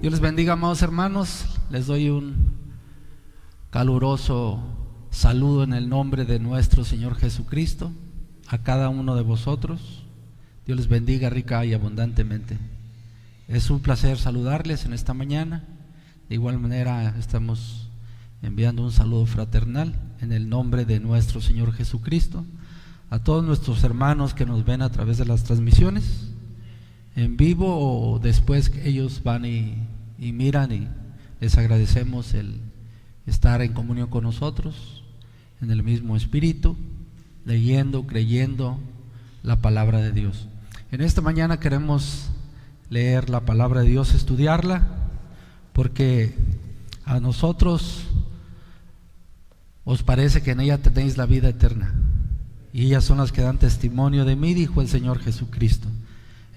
Dios les bendiga, amados hermanos. Les doy un caluroso saludo en el nombre de nuestro Señor Jesucristo a cada uno de vosotros. Dios les bendiga rica y abundantemente. Es un placer saludarles en esta mañana. De igual manera estamos enviando un saludo fraternal en el nombre de nuestro Señor Jesucristo a todos nuestros hermanos que nos ven a través de las transmisiones en vivo o después que ellos van y miran, y les agradecemos el estar en comunión con nosotros en el mismo espíritu, leyendo, creyendo la palabra de Dios. En esta mañana queremos leer la palabra de Dios, estudiarla, porque a nosotros os parece que en ella tenéis la vida eterna, y ellas son las que dan testimonio de mí, dijo el Señor Jesucristo.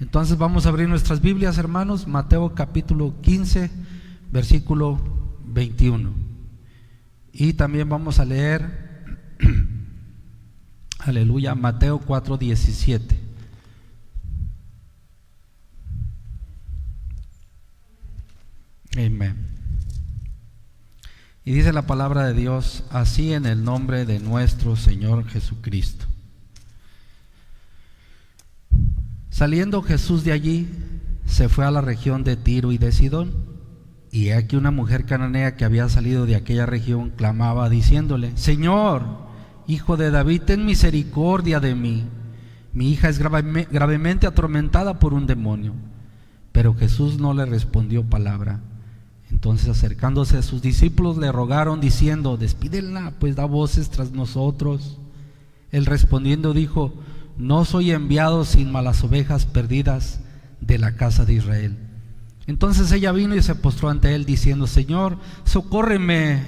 Entonces vamos a abrir nuestras Biblias, hermanos, Mateo capítulo 15, versículo 21. Y también vamos a leer, aleluya, Mateo 4:17. Amén. Y dice la palabra de Dios así, en el nombre de nuestro Señor Jesucristo. Saliendo Jesús de allí, se fue a la región de Tiro y de Sidón, y he aquí una mujer cananea que había salido de aquella región clamaba diciéndole: Señor, Hijo de David, ten misericordia de mí, mi hija es gravemente atormentada por un demonio. Pero Jesús no le respondió palabra. Entonces, acercándose a sus discípulos, le rogaron diciendo: despídela, pues da voces tras nosotros. Él respondiendo dijo: no soy enviado sino a las ovejas perdidas de la casa de Israel. Entonces ella vino y se postró ante él diciendo: Señor, socórreme.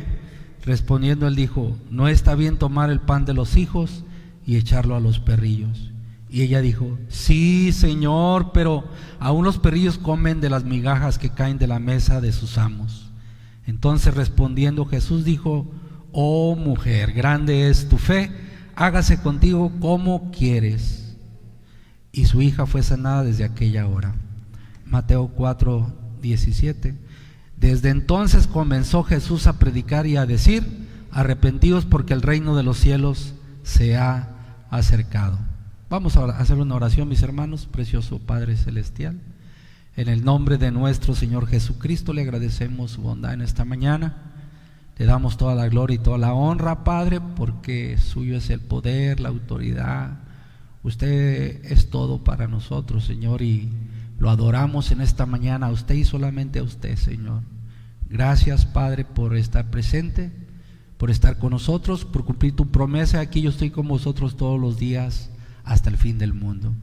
Respondiendo él dijo: no está bien tomar el pan de los hijos y echarlo a los perrillos. Y ella dijo: sí, Señor, pero aún los perrillos comen de las migajas que caen de la mesa de sus amos. Entonces respondiendo Jesús dijo: oh mujer, grande es tu fe, hágase contigo como quieres. Y su hija fue sanada desde aquella hora. Mateo 4:17. Desde entonces comenzó Jesús a predicar y a decir: arrepentíos, porque el reino de los cielos se ha acercado. Vamos a hacer una oración, mis hermanos. Precioso Padre Celestial, en el nombre de nuestro Señor Jesucristo, le agradecemos su bondad en esta mañana. Le damos toda la gloria y toda la honra, Padre, porque suyo es el poder, la autoridad. Usted es todo para nosotros, Señor, y lo adoramos en esta mañana a usted y solamente a usted, Señor. Gracias, Padre, por estar presente, por estar con nosotros, por cumplir tu promesa. Aquí yo estoy con vosotros todos los días hasta el fin del mundo.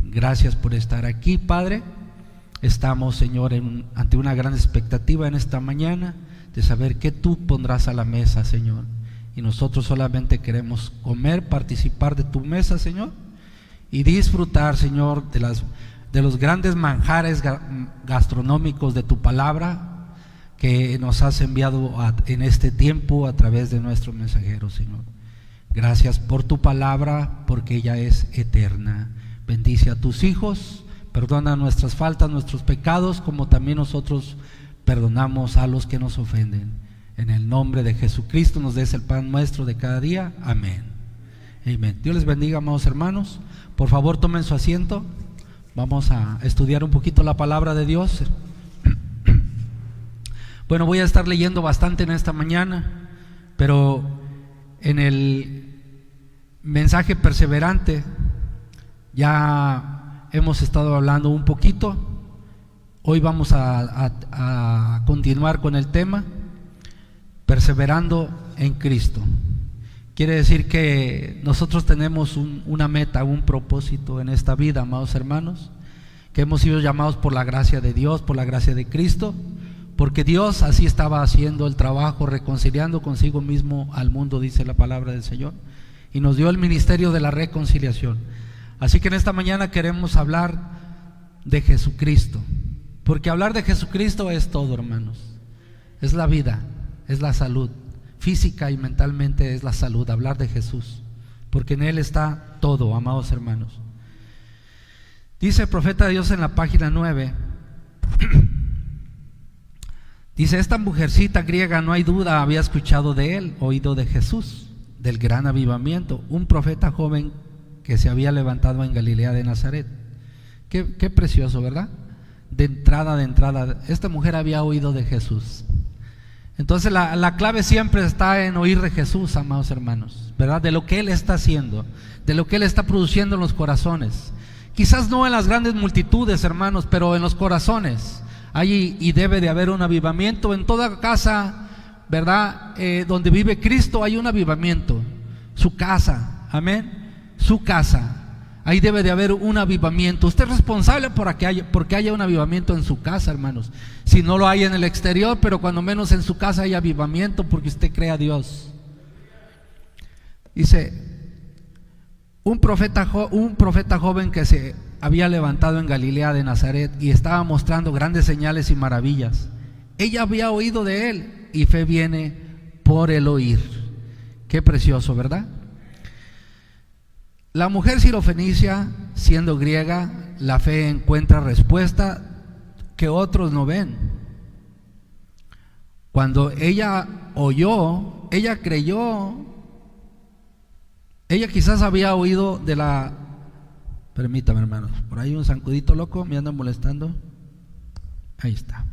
Gracias por estar aquí, Padre. Estamos, Señor, ante una gran expectativa en esta mañana de saber qué tú pondrás a la mesa, Señor. Y nosotros solamente queremos comer, participar de tu mesa, Señor, y disfrutar, Señor, de los grandes manjares gastronómicos de tu palabra que nos has enviado en este tiempo a través de nuestro mensajero, Señor. Gracias por tu palabra, porque ella es eterna. Bendice a tus hijos, perdona nuestras faltas, nuestros pecados, como también nosotros perdonamos a los que nos ofenden. En el nombre de Jesucristo nos des el pan nuestro de cada día. Amén. Amén. Dios les bendiga, amados hermanos. Por favor, tomen su asiento. Vamos a estudiar un poquito la palabra de Dios. Bueno, voy a estar leyendo bastante en esta mañana, pero en el mensaje perseverante ya hemos estado hablando un poquito. Hoy vamos a continuar con el tema perseverando en Cristo. Quiere decir que nosotros tenemos una meta, un propósito en esta vida, amados hermanos, que hemos sido llamados por la gracia de Dios, por la gracia de Cristo, porque Dios así estaba haciendo el trabajo, reconciliando consigo mismo al mundo, dice la palabra del Señor, y nos dio el ministerio de la reconciliación. Así que en esta mañana queremos hablar de Jesucristo, porque hablar de Jesucristo es todo, hermanos. Es la vida, es la salud, física y mentalmente es la salud, hablar de Jesús, porque en Él está todo, amados hermanos. Dice el profeta de Dios en la página 9, Dice, esta mujercita griega, no hay duda, había escuchado de él, oído de Jesús, del gran avivamiento, un profeta joven que se había levantado en Galilea de Nazaret. Qué precioso, ¿verdad? De entrada, esta mujer había oído de Jesús. Entonces la clave siempre está en oír de Jesús, amados hermanos, ¿verdad? De lo que Él está haciendo, de lo que Él está produciendo en los corazones. Quizás no en las grandes multitudes, hermanos, pero en los corazones. Hay y debe de haber un avivamiento en toda casa, ¿verdad? Donde vive Cristo hay un avivamiento. Su casa, amén, su casa. Ahí debe de haber un avivamiento. Usted es responsable porque haya un avivamiento en su casa, hermanos. Si no lo hay en el exterior, pero cuando menos en su casa hay avivamiento, porque usted cree a Dios. Dice, un profeta joven que se había levantado en Galilea de Nazaret y estaba mostrando grandes señales y maravillas. Ella había oído de él, y fe viene por el oír. Qué precioso, ¿verdad? La mujer sirofenicia, siendo griega, la fe encuentra respuesta que otros no ven. Cuando ella oyó, ella creyó. Ella quizás había oído de la... Permítame, hermanos, por ahí un zancudito loco me anda molestando. Ahí está.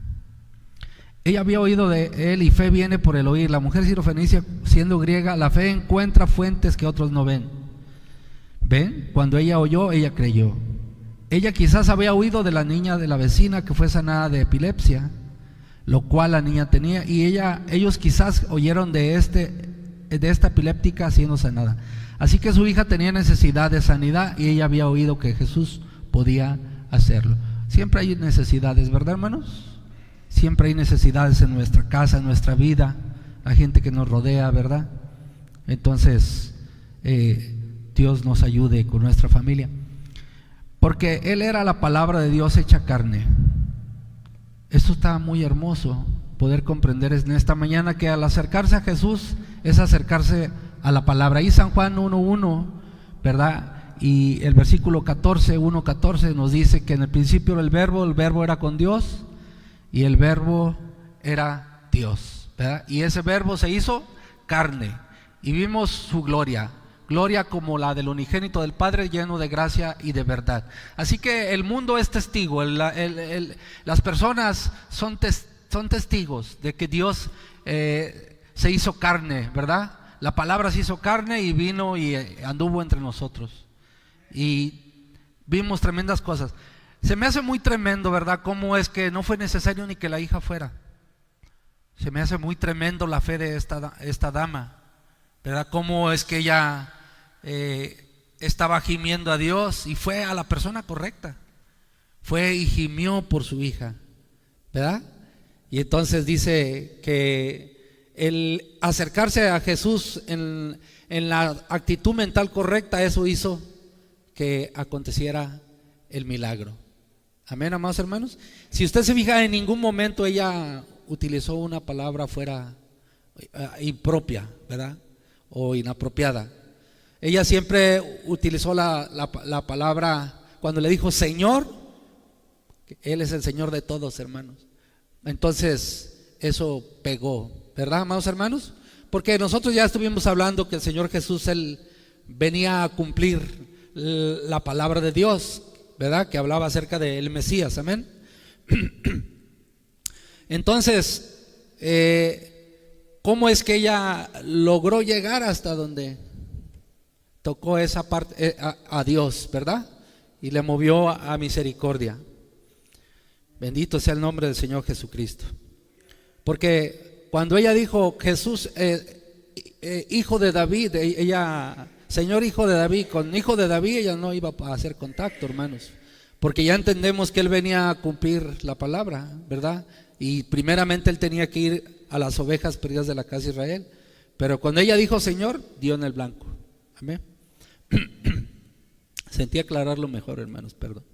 Ella había oído de él, y fe viene por el oír. La mujer sirofenicia, siendo griega, la fe encuentra fuentes que otros no ven. ¿Ven? Cuando ella oyó, ella creyó. Ella quizás había oído de la niña de la vecina que fue sanada de epilepsia, lo cual la niña tenía, y ellos quizás oyeron de esta epiléptica siendo sanada. Así que su hija tenía necesidad de sanidad, y ella había oído que Jesús podía hacerlo. Siempre hay necesidades, ¿verdad, hermanos? Siempre hay necesidades en nuestra casa, en nuestra vida, la gente que nos rodea, ¿verdad? Entonces, Dios nos ayude con nuestra familia, porque Él era la palabra de Dios hecha carne. Esto está muy hermoso poder comprender en esta mañana, que al acercarse a Jesús es acercarse a la palabra. Y San Juan 1:1, ¿verdad? Y el versículo 1:14 nos dice que en el principio era el verbo era con Dios, y el verbo era Dios, ¿verdad? Y ese verbo se hizo carne, y vimos su gloria como la del unigénito del Padre, lleno de gracia y de verdad. Así que el mundo es testigo, las personas son testigos de que Dios se hizo carne, ¿verdad? La palabra se hizo carne y vino y anduvo entre nosotros, y vimos tremendas cosas. Se me hace muy tremendo, ¿verdad? Cómo es que no fue necesario ni que la hija fuera. Se me hace muy tremendo la fe de esta dama, ¿verdad? Cómo es que ella estaba gimiendo a Dios, y fue a la persona correcta. Fue y gimió por su hija, ¿verdad? Y entonces dice que el acercarse a Jesús en la actitud mental correcta, eso hizo que aconteciera el milagro. Amén, amados hermanos. Si usted se fija, en ningún momento ella utilizó una palabra fuera impropia, ¿verdad? O inapropiada. Ella siempre utilizó la palabra, cuando le dijo Señor, Él es el Señor de todos, hermanos. Entonces eso pegó, ¿verdad, amados hermanos? Porque nosotros ya estuvimos hablando que el Señor Jesús, Él venía a cumplir la palabra de Dios, ¿verdad? Que hablaba acerca del Mesías, amén. Entonces, ¿cómo es que ella logró llegar hasta donde tocó esa parte a Dios, ¿verdad? Y le movió a misericordia. Bendito sea el nombre del Señor Jesucristo. Porque cuando ella dijo Jesús, hijo de David, ella, Señor hijo de David, con hijo de David ella no iba a hacer contacto, hermanos, porque ya entendemos que Él venía a cumplir la palabra, ¿verdad? Y primeramente Él tenía que ir a las ovejas perdidas de la casa de Israel. Pero cuando ella dijo Señor, dio en el blanco. Amén. Sentí aclararlo mejor, hermanos, perdón.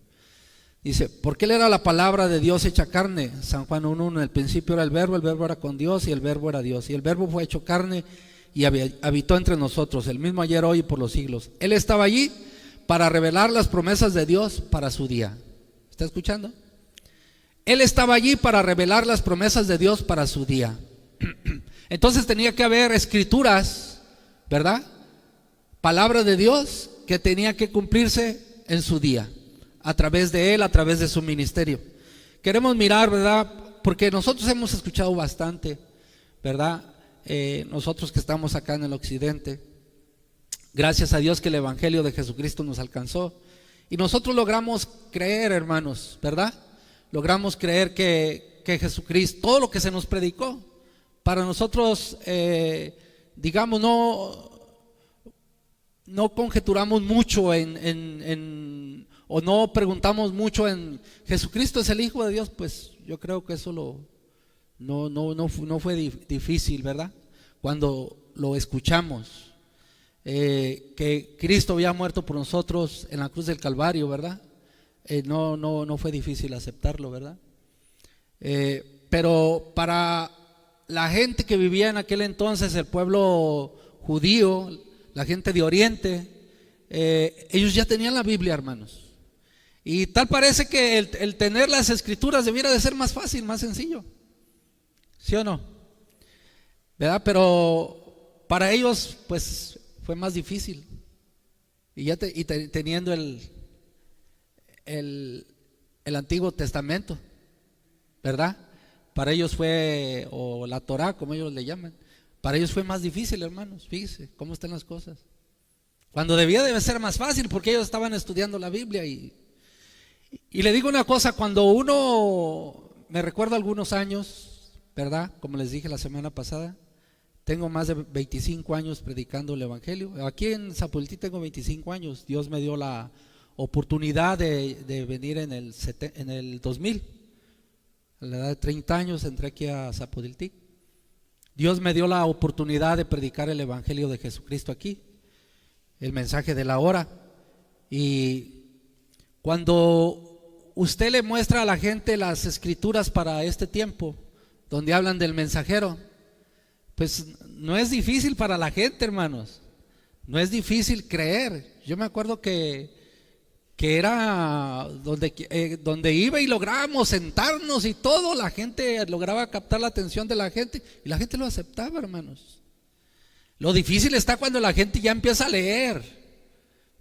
Dice, porque Él era la palabra de Dios hecha carne. San Juan 1:1, en el principio era el verbo era con Dios, y el verbo era Dios. Y el verbo fue hecho carne y habitó entre nosotros, el mismo ayer, hoy y por los siglos. Él estaba allí para revelar las promesas de Dios para su día. ¿Está escuchando? Él estaba allí para revelar las promesas de Dios para su día. Entonces tenía que haber escrituras, ¿verdad? Palabra de Dios que tenía que cumplirse en su día, a través de él, a través de su ministerio. Queremos mirar, ¿verdad? Porque nosotros hemos escuchado bastante, ¿verdad? Nosotros que estamos acá en el occidente, gracias a Dios que el evangelio de Jesucristo nos alcanzó y nosotros logramos creer, hermanos, ¿verdad? Logramos creer que Jesucristo, todo lo que se nos predicó, para nosotros, digamos, no conjeturamos mucho o no preguntamos mucho en Jesucristo es el Hijo de Dios. Pues yo creo que eso no fue difícil, ¿verdad? Cuando lo escuchamos, que Cristo había muerto por nosotros en la cruz del Calvario, ¿verdad? No fue difícil aceptarlo, ¿verdad? Pero para la gente que vivía en aquel entonces, el pueblo judío, la gente de Oriente, ellos ya tenían la Biblia, hermanos. Y tal parece que el tener las escrituras debiera de ser más fácil, más sencillo. ¿Sí o no? ¿Verdad? Pero para ellos pues fue más difícil. Y ya teniendo el Antiguo Testamento, ¿verdad? Para ellos fue, o la Torá como ellos le llaman, para ellos fue más difícil, hermanos. Fíjense cómo están las cosas. Cuando debe ser más fácil, porque ellos estaban estudiando la Biblia. Y le digo una cosa, cuando uno, me recuerdo algunos años, ¿verdad? Como les dije la semana pasada, tengo más de 25 años predicando el evangelio. Aquí en Zapotití tengo 25 años. Dios me dio la oportunidad de venir en el 2000. A la edad de 30 años entré aquí a Zapotití. Dios me dio la oportunidad de predicar el evangelio de Jesucristo aquí, el mensaje de la hora. Y cuando usted le muestra a la gente las escrituras para este tiempo, donde hablan del mensajero, pues no es difícil para la gente, hermanos. No es difícil creer. Yo me acuerdo que era donde iba y lográbamos sentarnos y todo, la gente lograba captar la atención de la gente y la gente lo aceptaba, hermanos. Lo difícil está cuando la gente ya empieza a leer,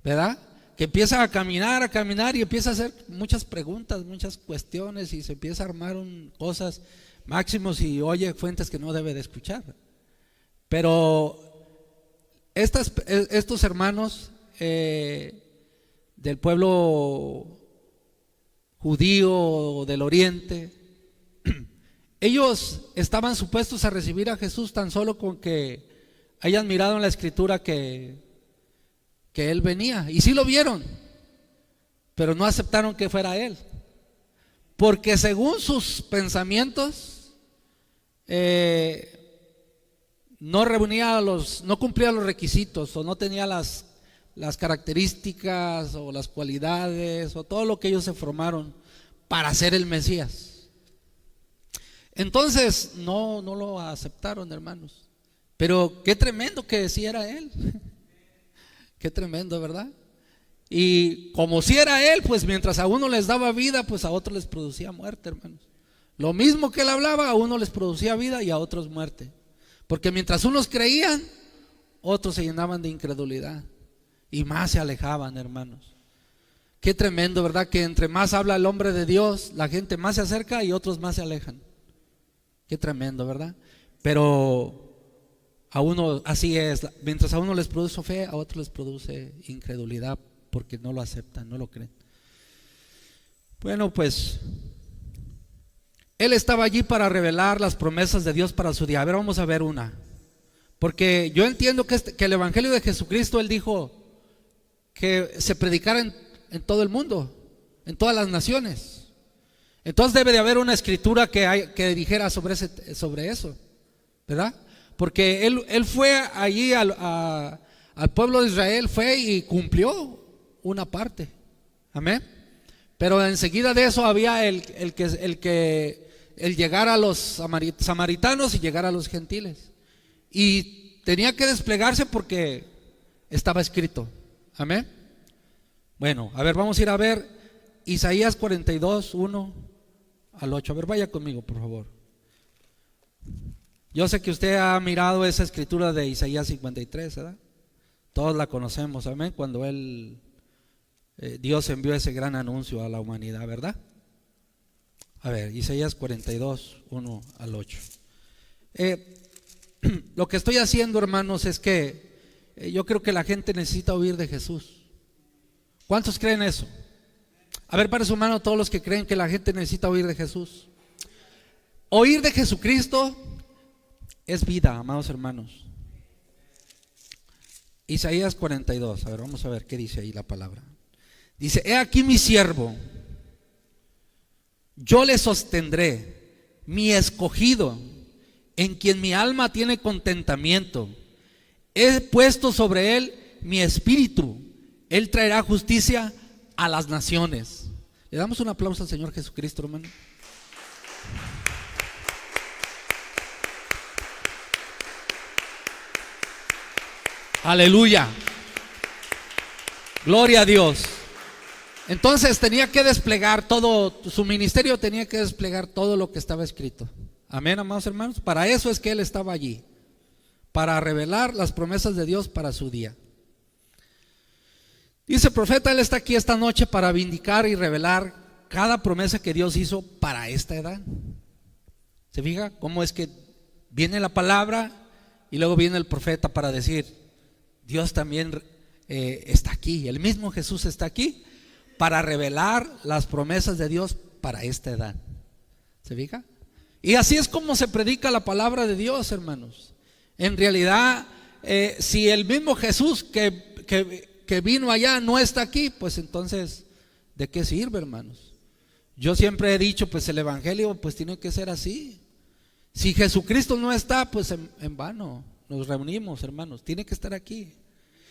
¿verdad? Que empieza a caminar y empieza a hacer muchas preguntas, muchas cuestiones, y se empieza a armar cosas máximos y oye fuentes que no debe de escuchar. Pero estos hermanos del pueblo judío del oriente, ellos estaban supuestos a recibir a Jesús tan solo con que hayan mirado en la escritura que él venía, y sí lo vieron, pero no aceptaron que fuera él, porque según sus pensamientos no cumplía los requisitos, o no tenía las características o las cualidades o todo lo que ellos se formaron para ser el Mesías. Entonces no lo aceptaron, hermanos. Pero qué tremendo que sí era él. Qué tremendo, ¿verdad? Y como si era él, pues mientras a uno les daba vida, pues a otros les producía muerte, hermanos. Lo mismo que él hablaba, a uno les producía vida y a otros muerte. Porque mientras unos creían, otros se llenaban de incredulidad y más se alejaban, hermanos. Qué tremendo, ¿verdad? Que entre más habla el hombre de Dios, la gente más se acerca y otros más se alejan. Qué tremendo, ¿verdad? Pero a uno, así es, mientras a uno les produce fe, a otros les produce incredulidad, porque no lo aceptan, no lo creen. Bueno, pues él estaba allí para revelar las promesas de Dios para su día. A ver, vamos a ver una. Porque yo entiendo que el evangelio de Jesucristo, él dijo que se predicara en todo el mundo, en todas las naciones. Entonces debe de haber una escritura que dijera sobre eso, ¿verdad? Porque él fue allí al pueblo de Israel, fue y cumplió una parte, amén. Pero enseguida de eso había el llegar a los samaritanos y llegar a los gentiles, y tenía que desplegarse porque estaba escrito, amén. Bueno, a ver, vamos a ir a ver Isaías 42:1 al 8. A ver, vaya conmigo, por favor. Yo sé que usted ha mirado esa escritura de Isaías 53, ¿verdad? Todos la conocemos, amén, cuando Dios envió ese gran anuncio a la humanidad, ¿verdad? A ver, Isaías 42, 1 al 8. Lo que estoy haciendo, hermanos, es que yo creo que la gente necesita oír de Jesús. ¿Cuántos creen eso? A ver, para su mano todos los que creen que la gente necesita oír de Jesús. Oír de Jesucristo es vida, amados hermanos. Isaías 42, a ver, vamos a ver qué dice ahí la palabra. Dice: he aquí mi siervo, yo le sostendré, mi escogido, en quien mi alma tiene contentamiento. He puesto sobre él mi espíritu, él traerá justicia a las naciones. Le damos un aplauso al Señor Jesucristo, hermano. Aleluya, gloria a Dios. Entonces tenía que desplegar todo, su ministerio tenía que desplegar todo lo que estaba escrito. Amén, amados hermanos. Para eso es que él estaba allí, para revelar las promesas de Dios para su día. Dice el profeta, él está aquí esta noche para vindicar y revelar cada promesa que Dios hizo para esta edad. ¿Se fija cómo es que viene la palabra y luego viene el profeta para decir: Dios también está aquí, el mismo Jesús está aquí para revelar las promesas de Dios para esta edad? ¿Se fija? Y así es como se predica la palabra de Dios, hermanos. En realidad, si el mismo Jesús que vino allá no está aquí, pues entonces, ¿de qué sirve, hermanos? Yo siempre he dicho, pues el evangelio pues tiene que ser así. Si Jesucristo no está, pues en vano nos reunimos, hermanos, tiene que estar aquí.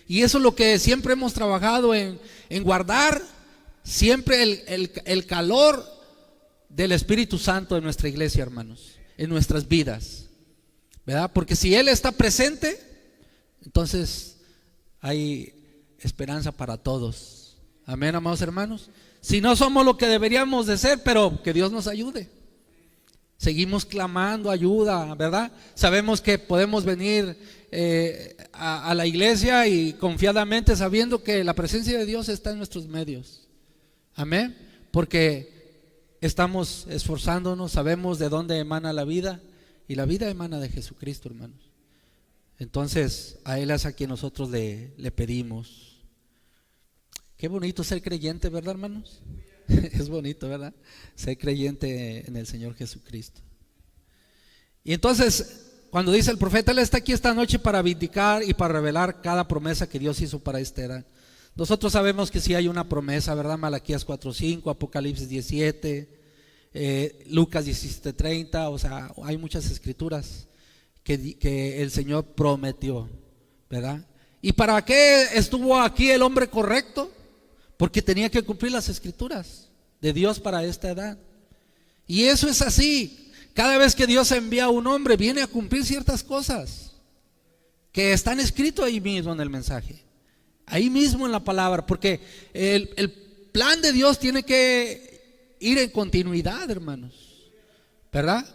Y eso es lo que siempre hemos trabajado en guardar siempre el calor del Espíritu Santo en nuestra iglesia, hermanos, en nuestras vidas, ¿verdad? Porque si Él está presente, entonces hay esperanza para todos. Amén, amados hermanos. Si no somos lo que deberíamos de ser, pero que Dios nos ayude. Seguimos clamando ayuda, ¿verdad? Sabemos que podemos venir a la iglesia y confiadamente sabiendo que la presencia de Dios está en nuestros medios. Amén. Porque estamos esforzándonos, sabemos de dónde emana la vida, y la vida emana de Jesucristo, hermanos. Entonces a Él es a quien nosotros le pedimos. Qué bonito ser creyente, ¿verdad, hermanos? Es bonito, ¿verdad? Ser creyente en el Señor Jesucristo. Y entonces, cuando dice el profeta, Él está aquí esta noche para vindicar y para revelar cada promesa que Dios hizo para esta edad. Nosotros sabemos que sí hay una promesa, ¿verdad? Malaquías 4:5, Apocalipsis 17, Lucas 17:30, o sea, hay muchas escrituras que el Señor prometió, ¿verdad? ¿Y para qué estuvo aquí el hombre correcto? Porque tenía que cumplir las escrituras de Dios para esta edad. Y eso es así. Cada vez que Dios envía a un hombre, viene a cumplir ciertas cosas que están escritas ahí mismo en el mensaje, ahí mismo en la palabra. Porque el plan de Dios tiene que ir en continuidad, hermanos, ¿verdad?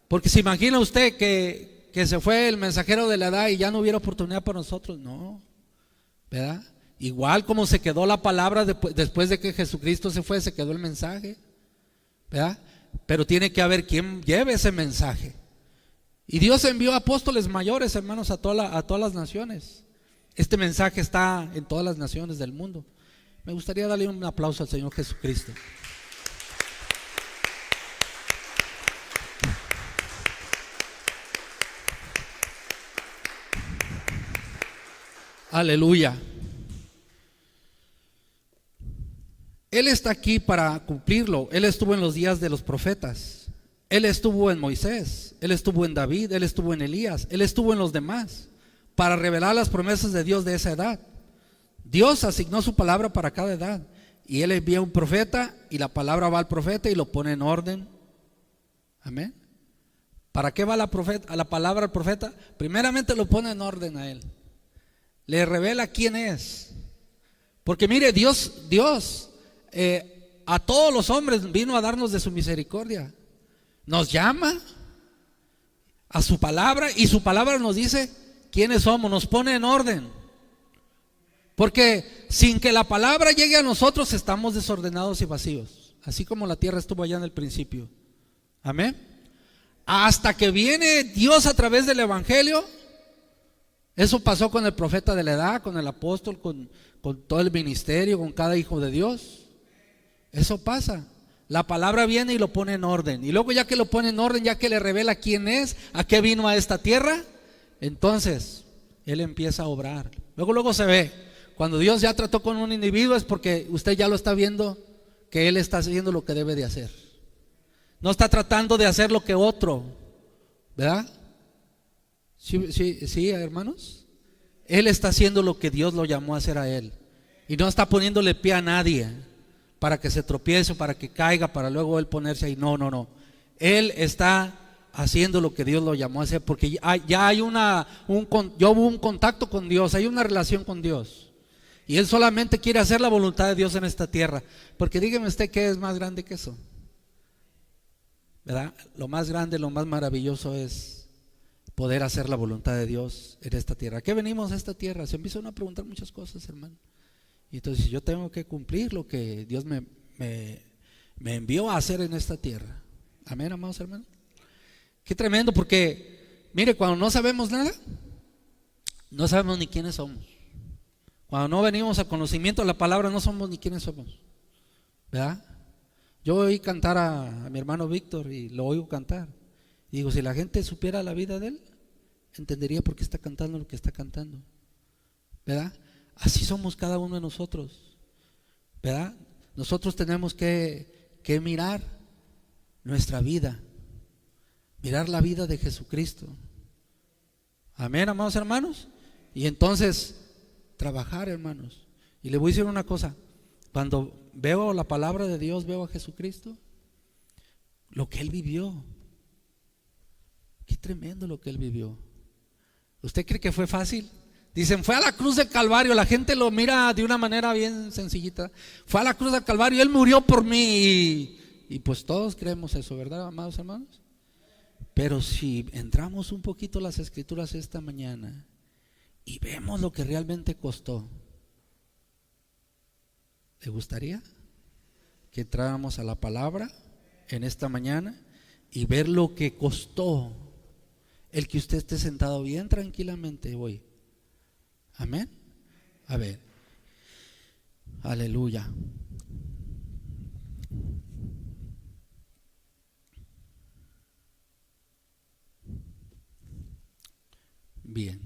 Porque se imagina usted que se fue el mensajero de la edad y ya no hubiera oportunidad para nosotros. No, ¿verdad? Igual como se quedó la palabra después de que Jesucristo se fue, se quedó el mensaje, ¿verdad? Pero tiene que haber quien lleve ese mensaje. Y Dios envió apóstoles mayores, hermanos, a todas las naciones. Este mensaje está en todas las naciones del mundo. Me gustaría darle un aplauso al Señor Jesucristo. Aleluya. Él está aquí para cumplirlo. Él estuvo en los días de los profetas. Él estuvo en Moisés. Él estuvo en David. Él estuvo en Elías. Él estuvo en los demás para revelar las promesas de Dios de esa edad. Dios asignó su palabra para cada edad. Y Él envía un profeta y la palabra va al profeta y lo pone en orden. Amén. ¿Para qué va a la palabra al profeta? Primeramente lo pone en orden a él. Le revela quién es. Porque mire, Dios a todos los hombres vino a darnos de su misericordia. Nos llama a su palabra y su palabra nos dice quiénes somos, nos pone en orden. Porque sin que la palabra llegue a nosotros estamos desordenados y vacíos, así como la tierra estuvo allá en el principio. Amén. Hasta que viene Dios a través del evangelio. Eso pasó con el profeta de la edad, con el apóstol, con todo el ministerio, con cada hijo de Dios. Eso pasa. La palabra viene y lo pone en orden. Y luego, ya que lo pone en orden, ya que le revela quién es, a qué vino a esta tierra, entonces Él empieza a obrar. Luego se ve. Cuando Dios ya trató con un individuo es porque usted ya lo está viendo que Él está haciendo lo que debe de hacer. No está tratando de hacer lo que otro, ¿verdad? Sí, hermanos. Él está haciendo lo que Dios lo llamó a hacer a Él. Y no está poniéndole pie a nadie para que se tropiece, para que caiga, para luego Él ponerse ahí. No. Él está haciendo lo que Dios lo llamó a hacer, porque ya hay hubo un contacto con Dios, hay una relación con Dios. Y Él solamente quiere hacer la voluntad de Dios en esta tierra. Porque dígame usted, ¿qué es más grande que eso? ¿Verdad? Lo más grande, lo más maravilloso es poder hacer la voluntad de Dios en esta tierra. ¿A qué venimos a esta tierra? Se empiezan a preguntar muchas cosas, hermano. Y entonces yo tengo que cumplir lo que Dios me envió a hacer en esta tierra. Amén, amados hermanos. Qué tremendo, porque mire, cuando no sabemos nada, no sabemos ni quiénes somos. Cuando no venimos a conocimiento de la palabra, no somos ni quiénes somos, ¿verdad? Yo oí cantar a mi hermano Víctor y lo oigo cantar. Y digo, si la gente supiera la vida de él, entendería por qué está cantando lo que está cantando, ¿verdad? Así somos cada uno de nosotros, ¿verdad? Nosotros tenemos que mirar nuestra vida, mirar la vida de Jesucristo. Amén, amados hermanos. Y entonces trabajar, hermanos. Y le voy a decir una cosa: cuando veo la palabra de Dios, veo a Jesucristo, lo que Él vivió. Qué tremendo lo que Él vivió. ¿Usted cree que fue fácil? Dicen, fue a la cruz del Calvario. La gente lo mira de una manera bien sencillita. Fue a la cruz del Calvario, Él murió por mí. Y pues todos creemos eso, ¿verdad, amados hermanos? Pero si entramos un poquito a las escrituras esta mañana y vemos lo que realmente costó, ¿le gustaría que entráramos a la palabra en esta mañana y ver lo que costó el que usted esté sentado bien tranquilamente hoy? Amén. A ver, aleluya. Bien.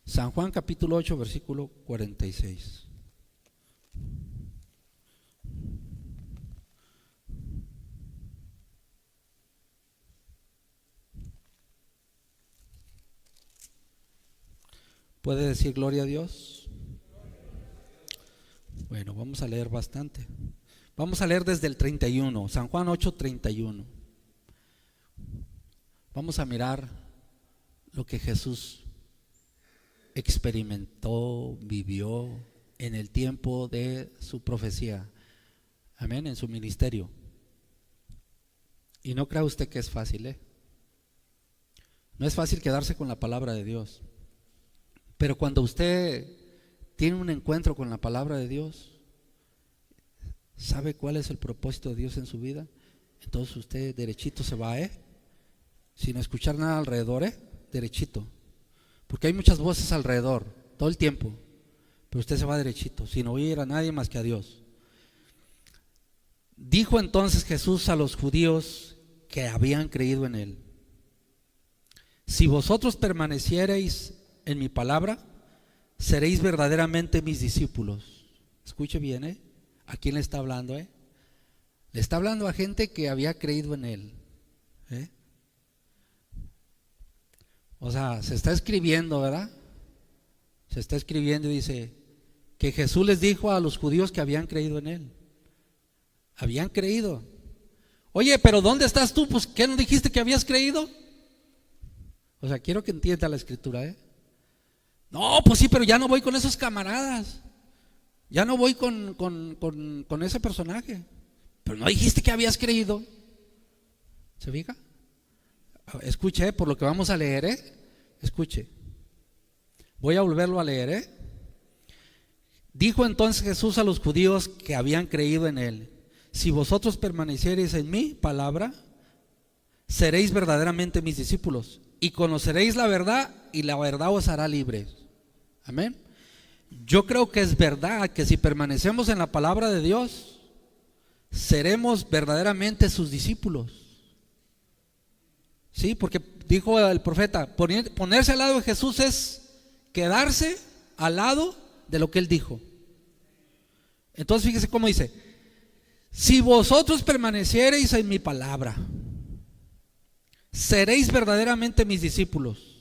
San Juan capítulo 8 versículo 46. ¿Puede decir gloria a Dios? Bueno, vamos a leer bastante. Vamos a leer desde el 31, San Juan 8, 31. Vamos a mirar lo que Jesús experimentó, vivió en el tiempo de su profecía. Amén, en su ministerio. Y no crea usted que es fácil, No es fácil quedarse con la palabra de Dios. Pero cuando usted tiene un encuentro con la palabra de Dios, sabe cuál es el propósito de Dios en su vida, entonces usted derechito se va, sin escuchar nada alrededor, derechito. Porque hay muchas voces alrededor, todo el tiempo, pero usted se va derechito, sin oír a nadie más que a Dios. Dijo entonces Jesús a los judíos que habían creído en Él: si vosotros permaneciereis en mi palabra, seréis verdaderamente mis discípulos. Escuche bien, ¿a quién le está hablando? Le está hablando a gente que había creído en Él. O sea, se está escribiendo, ¿verdad? Se está escribiendo y dice que Jesús les dijo a los judíos que habían creído en Él. Habían creído. Oye, pero ¿dónde estás tú? Pues, ¿qué no dijiste que habías creído? O sea, quiero que entienda la escritura, No, pues sí, pero ya no voy con esos camaradas. Ya no voy con ese personaje. Pero no dijiste que habías creído. ¿Se fija? Escuche, por lo que vamos a leer, escuche. Voy a volverlo a leer, Dijo entonces Jesús a los judíos que habían creído en él: si vosotros permaneciereis en mi palabra, seréis verdaderamente mis discípulos, y conoceréis la verdad, y la verdad os hará libres. Amén. Yo creo que es verdad que si permanecemos en la palabra de Dios, seremos verdaderamente sus discípulos. Sí, porque dijo el profeta, ponerse al lado de Jesús es quedarse al lado de lo que él dijo. Entonces fíjese cómo dice: si vosotros permaneciereis en mi palabra, seréis verdaderamente mis discípulos.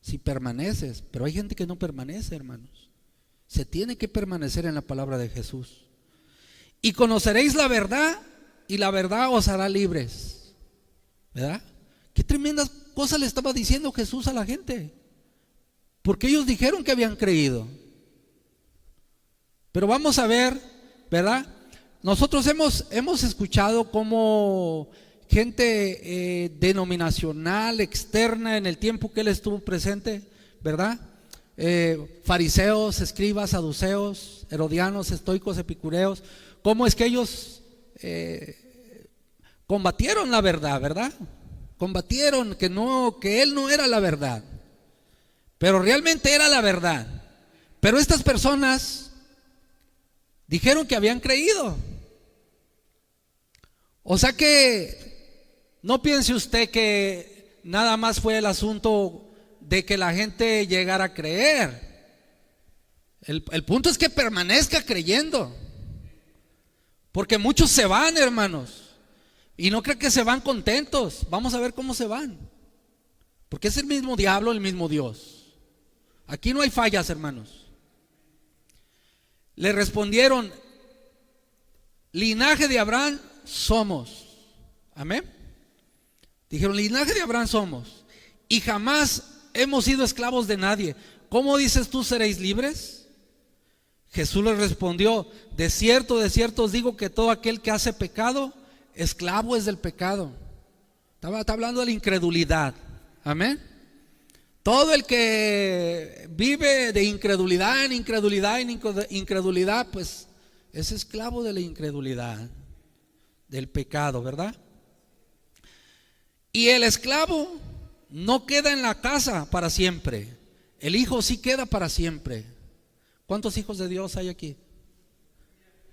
Si permaneces, pero hay gente que no permanece, hermanos. Se tiene que permanecer en la palabra de Jesús. Y conoceréis la verdad, y la verdad os hará libres. ¿Verdad? Qué tremendas cosas le estaba diciendo Jesús a la gente, porque ellos dijeron que habían creído. Pero vamos a ver, ¿verdad? Nosotros hemos escuchado cómo gente denominacional, externa, en el tiempo que él estuvo presente, ¿verdad? Fariseos, escribas, saduceos, herodianos, estoicos, epicureos, cómo es que ellos combatieron la verdad, ¿verdad? Combatieron que él no era la verdad, pero realmente era la verdad. Pero estas personas dijeron que habían creído. O sea que no piense usted que nada más fue el asunto de que la gente llegara a creer. El punto es que permanezca creyendo, porque muchos se van, hermanos, y no creo que se van contentos. Vamos a ver cómo se van, porque es el mismo diablo, el mismo Dios. Aquí no hay fallas, hermanos. Le respondieron: linaje de Abraham somos. Amén. Dijeron: linaje de Abraham somos, y jamás hemos sido esclavos de nadie. ¿Cómo dices tú seréis libres? Jesús les respondió: de cierto os digo que todo aquel que hace pecado, esclavo es del pecado. Está hablando de la incredulidad. Amén. Todo el que vive de incredulidad en incredulidad, pues es esclavo de la incredulidad, del pecado, ¿verdad? Y el esclavo no queda en la casa para siempre, el hijo sí queda para siempre. ¿Cuántos hijos de Dios hay aquí?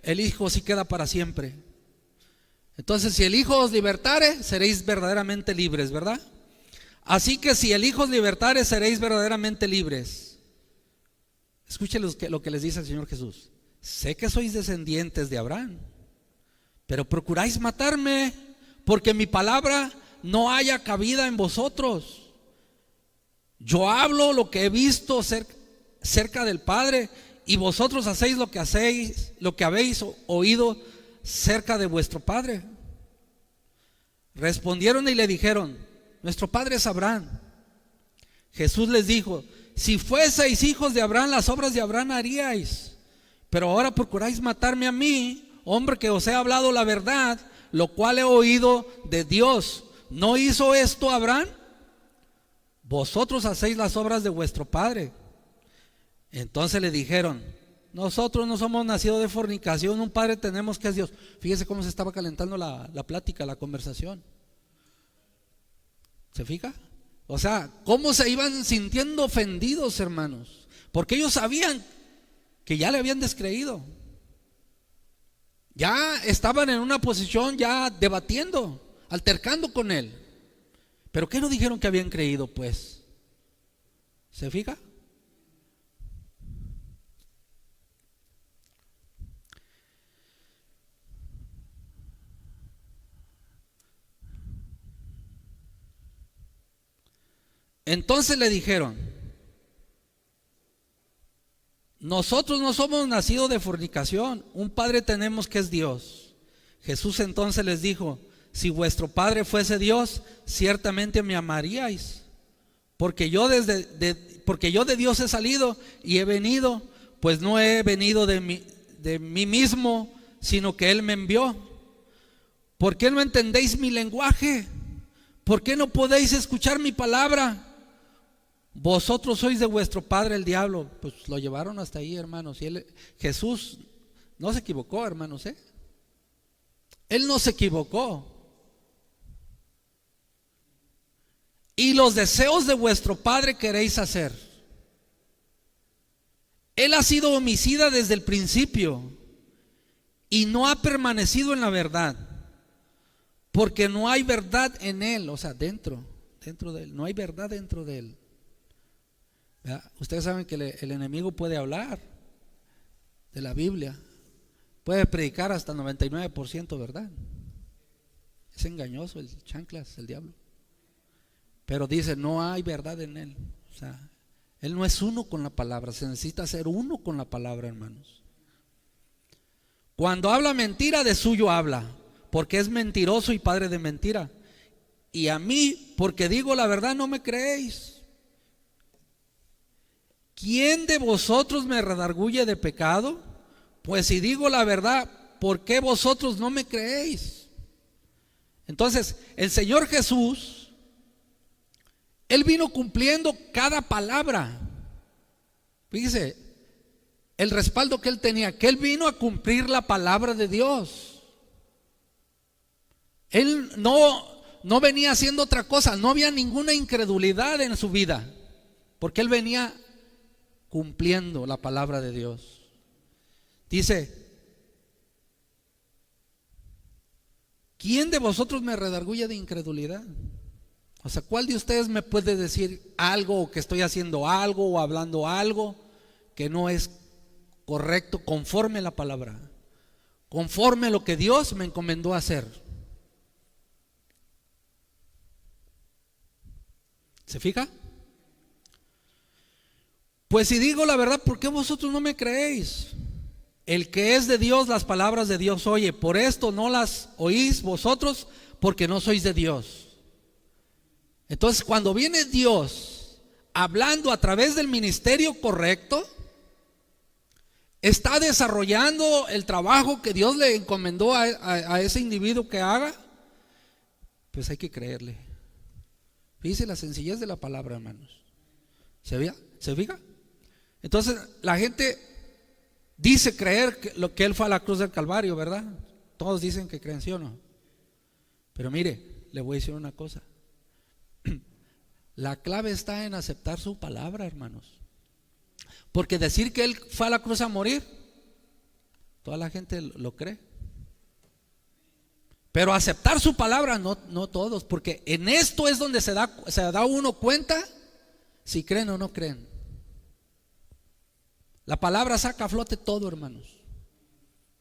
El hijo sí queda para siempre. Entonces, si el hijo os libertare, seréis verdaderamente libres, ¿verdad? Así que si el hijo os libertare, seréis verdaderamente libres. Escuchen lo que les dice el Señor Jesús: sé que sois descendientes de Abraham, pero procuráis matarme, porque mi palabra no haya cabida en vosotros. Yo hablo lo que he visto cerca del Padre, y vosotros hacéis lo que habéis oído cerca de vuestro padre. Respondieron y le dijeron: nuestro padre es Abraham. Jesús les dijo: si fueseis hijos de Abraham, las obras de Abraham haríais. Pero ahora procuráis matarme a mí, hombre que os he hablado la verdad, lo cual he oído de Dios. ¿No hizo esto Abraham? Vosotros hacéis las obras de vuestro padre. Entonces le dijeron: nosotros no somos nacidos de fornicación, un padre tenemos que es Dios. Fíjese cómo se estaba calentando la plática, la conversación. ¿Se fija? O sea, cómo se iban sintiendo ofendidos, hermanos, porque ellos sabían que ya le habían descreído. Ya estaban en una posición, ya debatiendo, altercando con él. Pero ¿qué no dijeron que habían creído, pues? ¿Se fija? Entonces le dijeron: nosotros no somos nacidos de fornicación, un padre tenemos que es Dios. Jesús entonces les dijo: si vuestro padre fuese Dios, ciertamente me amaríais, porque yo de Dios he salido y he venido, pues no he venido de mí mismo, sino que Él me envió. ¿Por qué no entendéis mi lenguaje? ¿Por qué no podéis escuchar mi palabra? Vosotros sois de vuestro padre el diablo. Pues lo llevaron hasta ahí, hermanos. Y Jesús no se equivocó, hermanos, Él no se equivocó. Y los deseos de vuestro padre queréis hacer. Él ha sido homicida desde el principio y no ha permanecido en la verdad, porque no hay verdad en él, o sea, dentro de él, no hay verdad dentro de él. ¿Verdad? Ustedes saben que el enemigo puede hablar de la Biblia, puede predicar hasta 99% verdad. Es engañoso el chanclas, el diablo. Pero dice, no hay verdad en él. O sea, él no es uno con la palabra, se necesita ser uno con la palabra, hermanos. Cuando habla mentira, de suyo habla, porque es mentiroso y padre de mentira. Y a mí, porque digo la verdad, no me creéis. ¿Quién de vosotros me redarguye de pecado? Pues si digo la verdad, ¿por qué vosotros no me creéis? Entonces, el Señor Jesús, Él vino cumpliendo cada palabra. Fíjese el respaldo que Él tenía, que Él vino a cumplir la palabra de Dios. Él no venía haciendo otra cosa, no había ninguna incredulidad en su vida, porque Él venía cumpliendo la palabra de Dios. Dice, ¿quién de vosotros me redarguye de incredulidad? O sea, ¿cuál de ustedes me puede decir algo, o que estoy haciendo algo o hablando algo que no es correcto conforme a la palabra, conforme a lo que Dios me encomendó a hacer? ¿Se fija? Pues si digo la verdad, ¿por qué vosotros no me creéis? El que es de Dios, las palabras de Dios oye. Por esto no las oís vosotros, porque no sois de Dios. Entonces, cuando viene Dios hablando a través del ministerio correcto, está desarrollando el trabajo que Dios le encomendó a ese individuo que haga, pues hay que creerle. Fíjese la sencillez de la palabra, hermanos. ¿Se fija? Entonces la gente dice creer que Él fue a la cruz del Calvario, ¿verdad? Todos dicen que creen, ¿sí o no? Pero mire, le voy a decir una cosa. La clave está en aceptar su palabra, hermanos. Porque decir que Él fue a la cruz a morir, toda la gente lo cree. Pero aceptar su palabra, no todos, porque en esto es donde se da uno cuenta si creen o no creen. La palabra saca a flote todo, hermanos.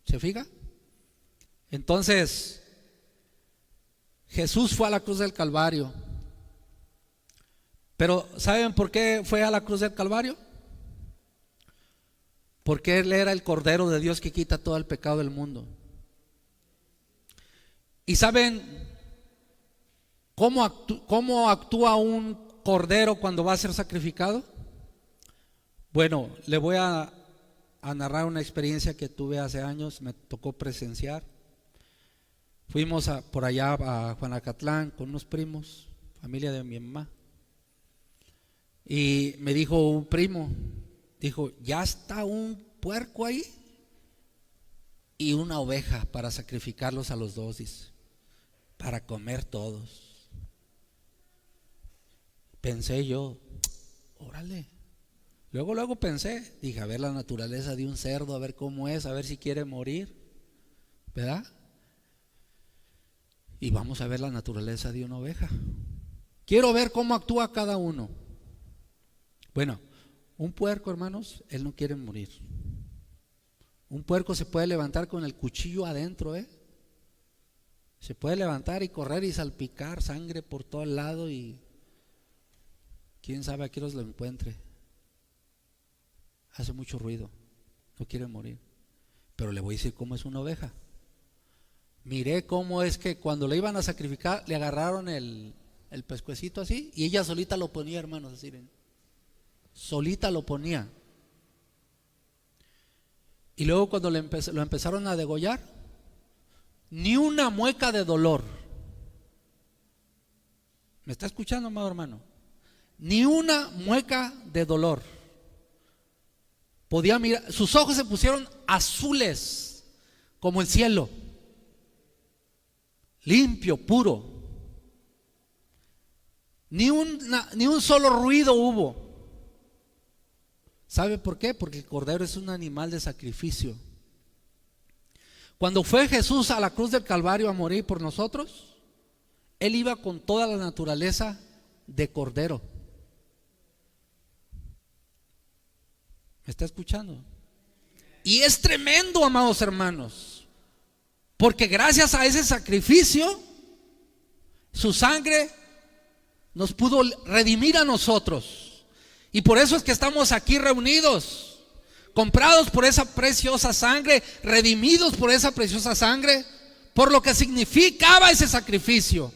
¿Se fija? Entonces, Jesús fue a la cruz del Calvario. Pero ¿saben por qué fue a la cruz del Calvario? Porque Él era el Cordero de Dios que quita todo el pecado del mundo. ¿Y saben cómo actúa un cordero cuando va a ser sacrificado? Bueno, le voy a narrar una experiencia que tuve hace años, me tocó presenciar. Fuimos por allá a Juanacatlán con unos primos, familia de mi mamá. Y me dijo un primo, dijo, ya está un puerco ahí y una oveja para sacrificarlos a los dos, dice, para comer todos. Pensé yo, órale. Luego pensé, dije, a ver la naturaleza de un cerdo, a ver cómo es, a ver si quiere morir, ¿verdad? Y vamos a ver la naturaleza de una oveja. Quiero ver cómo actúa cada uno. Bueno, un puerco, hermanos, él no quiere morir. Un puerco se puede levantar con el cuchillo adentro, se puede levantar y correr y salpicar sangre por todo el lado y quién sabe a qué os lo encuentre. Hace mucho ruido, no quiere morir. Pero le voy a decir cómo es una oveja. Miré cómo es que cuando le iban a sacrificar le agarraron el pescuecito así y ella solita lo ponía, hermanos, así, solita lo ponía. Y luego cuando lo empezaron a degollar, ni una mueca de dolor. ¿Me está escuchando, amado hermano? Ni una mueca de dolor. Podía mirar, sus ojos se pusieron azules como el cielo, limpio, puro. Ni un solo ruido hubo. ¿Sabe por qué? Porque el cordero es un animal de sacrificio. Cuando fue Jesús a la cruz del Calvario a morir por nosotros, Él iba con toda la naturaleza de cordero. ¿Me está escuchando? Y es tremendo, amados hermanos, porque gracias a ese sacrificio, su sangre nos pudo redimir a nosotros. Y por eso es que estamos aquí reunidos, comprados por esa preciosa sangre, redimidos por esa preciosa sangre, por lo que significaba ese sacrificio.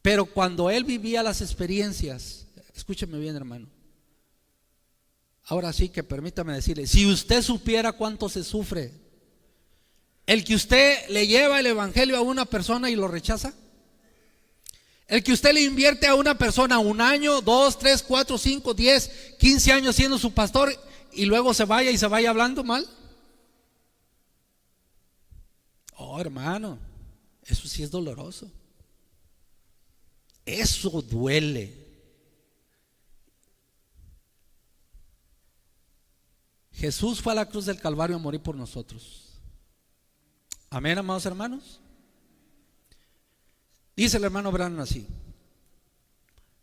Pero cuando Él vivía las experiencias, escúcheme bien, hermano, ahora sí que permítame decirle, si usted supiera cuánto se sufre, el que usted le lleva el evangelio a una persona y lo rechaza, el que usted le invierte a una persona 1 año, 2, 3, 4, 5, 10, 15 años siendo su pastor y luego se vaya hablando mal. Oh, hermano, eso sí es doloroso. Eso duele. Jesús fue a la cruz del Calvario a morir por nosotros. Amén, amados hermanos. Dice el hermano Branham así.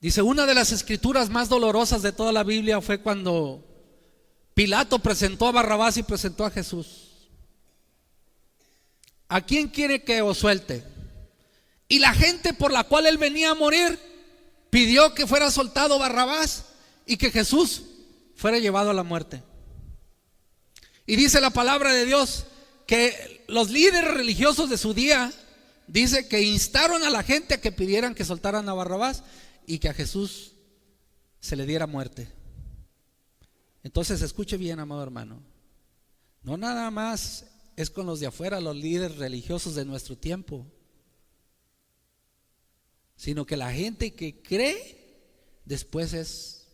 Dice, una de las escrituras más dolorosas de toda la Biblia fue cuando Pilato presentó a Barrabás y presentó a Jesús. ¿A quién quiere que os suelte? Y la gente por la cual él venía a morir pidió que fuera soltado Barrabás y que Jesús fuera llevado a la muerte. Y dice la palabra de Dios que los líderes religiosos de su día, dice que instaron a la gente a que pidieran que soltaran a Barrabás y que a Jesús se le diera muerte. Entonces escuche bien, amado hermano, no nada más es con los de afuera, los líderes religiosos de nuestro tiempo, sino que la gente que cree después es,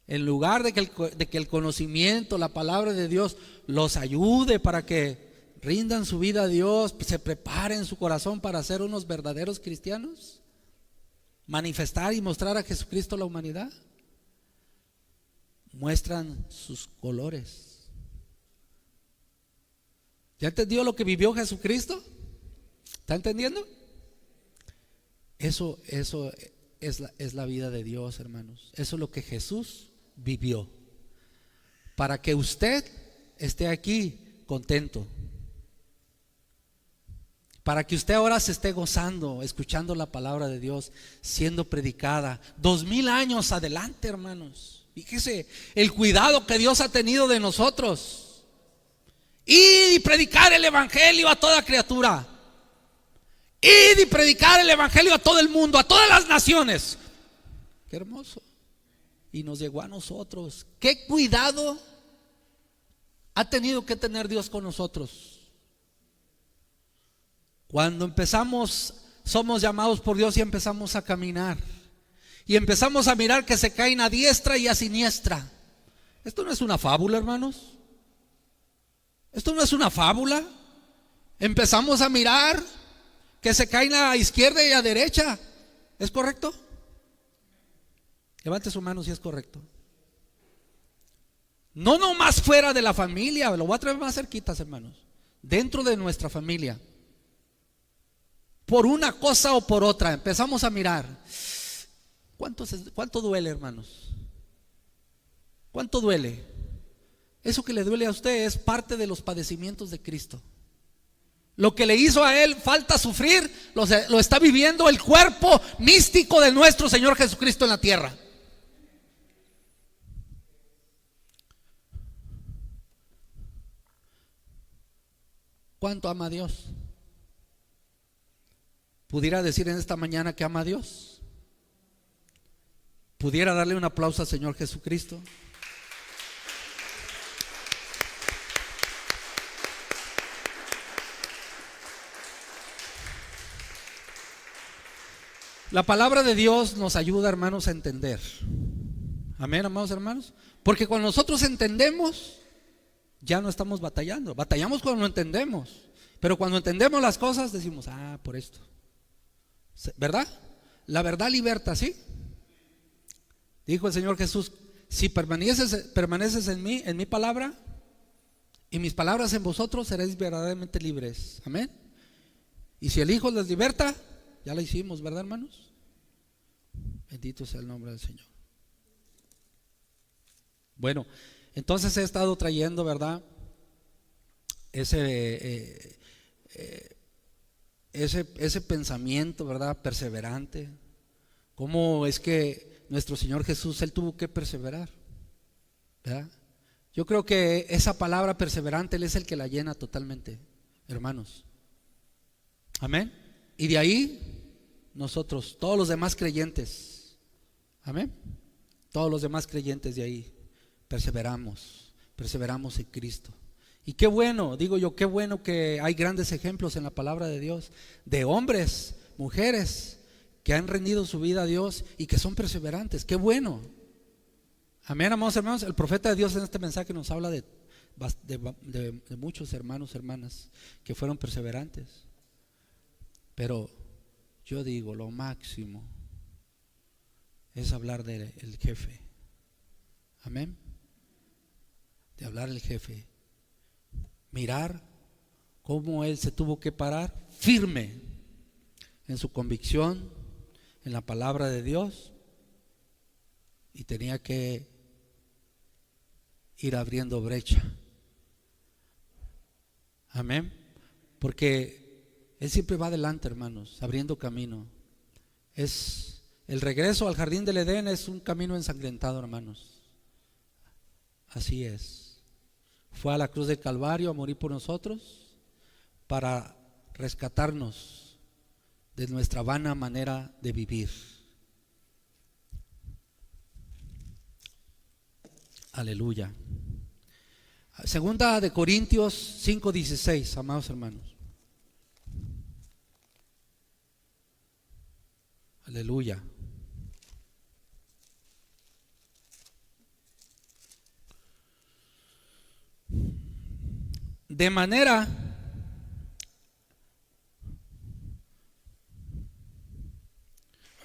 en lugar de que el conocimiento, la palabra de Dios los ayude para que rindan su vida a Dios, se preparen su corazón para ser unos verdaderos cristianos, manifestar y mostrar a Jesucristo a la humanidad, muestran sus colores. ¿Ya entendió lo que vivió Jesucristo? ¿Está entendiendo? Eso es la vida de Dios, hermanos. Eso es lo que Jesús vivió, para que usted esté aquí contento, para que usted ahora se esté gozando, escuchando la palabra de Dios, siendo predicada 2000 años adelante, hermanos. Fíjese el cuidado que Dios ha tenido de nosotros. Y predicar el evangelio a toda criatura. Y predicar el evangelio a todo el mundo, a todas las naciones. Qué hermoso. Y nos llegó a nosotros. Qué cuidado ha tenido que tener Dios con nosotros. Cuando empezamos, somos llamados por Dios y empezamos a caminar y empezamos a mirar que se caen a diestra y a siniestra. Esto no es una fábula, hermanos. Esto no es una fábula. Empezamos a mirar que se caen a izquierda y a derecha. ¿Es correcto? Levante su mano si es correcto. No nomás fuera de la familia, lo voy a traer más cerquitas, hermanos. Dentro de nuestra familia, por una cosa o por otra, empezamos a mirar. ¿Cuánto duele, hermanos? ¿Cuánto duele? Eso que le duele a usted es parte de los padecimientos de Cristo. Lo que le hizo a Él falta sufrir, lo está viviendo el cuerpo místico de nuestro Señor Jesucristo en la tierra. ¿Cuánto ama a Dios? ¿Pudiera decir en esta mañana que ama a Dios? ¿Pudiera darle un aplauso al Señor Jesucristo? La palabra de Dios nos ayuda, hermanos, a entender. Amén, amados hermanos. Porque cuando nosotros entendemos, ya no estamos batallando. Batallamos cuando no entendemos. Pero cuando entendemos las cosas, decimos, por esto. ¿Verdad? La verdad liberta, ¿sí? Dijo el Señor Jesús, si permaneces en mí, en mi palabra, y mis palabras en vosotros, seréis verdaderamente libres. Amén. Y si el Hijo les liberta, ya la hicimos, ¿verdad, hermanos? Bendito sea el nombre del Señor. Bueno, entonces he estado trayendo, ¿verdad? Ese pensamiento, ¿verdad? Perseverante. ¿Cómo es que nuestro Señor Jesús, Él tuvo que perseverar? ¿Verdad? Yo creo que esa palabra perseverante, Él es el que la llena totalmente, hermanos. Amén. Y de ahí nosotros, todos los demás creyentes, amén, todos los demás creyentes de ahí perseveramos en Cristo. Y qué bueno, digo yo, qué bueno que hay grandes ejemplos en la palabra de Dios de hombres, mujeres que han rendido su vida a Dios y que son perseverantes. Qué bueno. Amén, amados hermanos. El profeta de Dios en este mensaje nos habla de muchos hermanos, hermanas que fueron perseverantes. Pero yo digo, lo máximo es hablar del jefe. Amén. De hablar del jefe. Mirar cómo él se tuvo que parar firme en su convicción, en la palabra de Dios, y tenía que ir abriendo brecha. Amén. Porque él siempre va adelante, hermanos, abriendo camino. Es el regreso al jardín del Edén, es un camino ensangrentado, hermanos. Así es. Fue a la cruz del Calvario a morir por nosotros para rescatarnos de nuestra vana manera de vivir. Aleluya. Segunda de Corintios 5:16, amados hermanos. Aleluya. De manera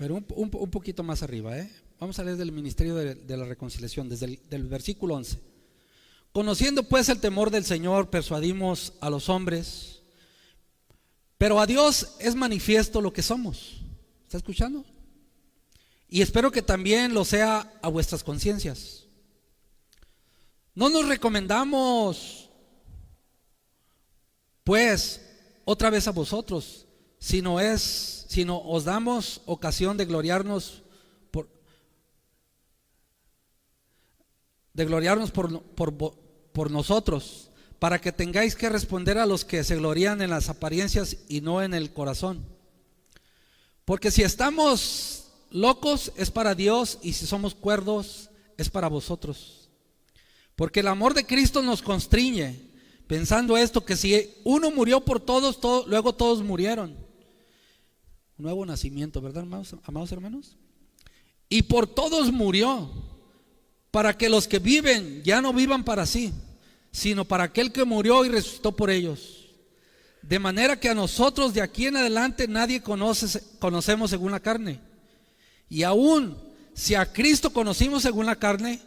un poquito más arriba, vamos a leer del ministerio de la reconciliación, desde el versículo 11. Conociendo pues el temor del Señor, persuadimos a los hombres, pero a Dios es manifiesto lo que somos. ¿Está escuchando? Y espero que también lo sea a vuestras conciencias. No nos recomendamos pues otra vez a vosotros, sino os damos ocasión de gloriarnos por nosotros, para que tengáis que responder a los que se glorían en las apariencias y no en el corazón. Porque si estamos locos es para Dios, y si somos cuerdos es para vosotros. Porque el amor de Cristo nos constriñe, pensando esto, que si uno murió por todos, luego todos murieron. Un nuevo nacimiento, ¿verdad, amados hermanos? Y por todos murió, para que los que viven ya no vivan para sí, sino para aquel que murió y resucitó por ellos. De manera que a nosotros de aquí en adelante nadie conocemos según la carne. Y aún si a Cristo conocimos según la carne,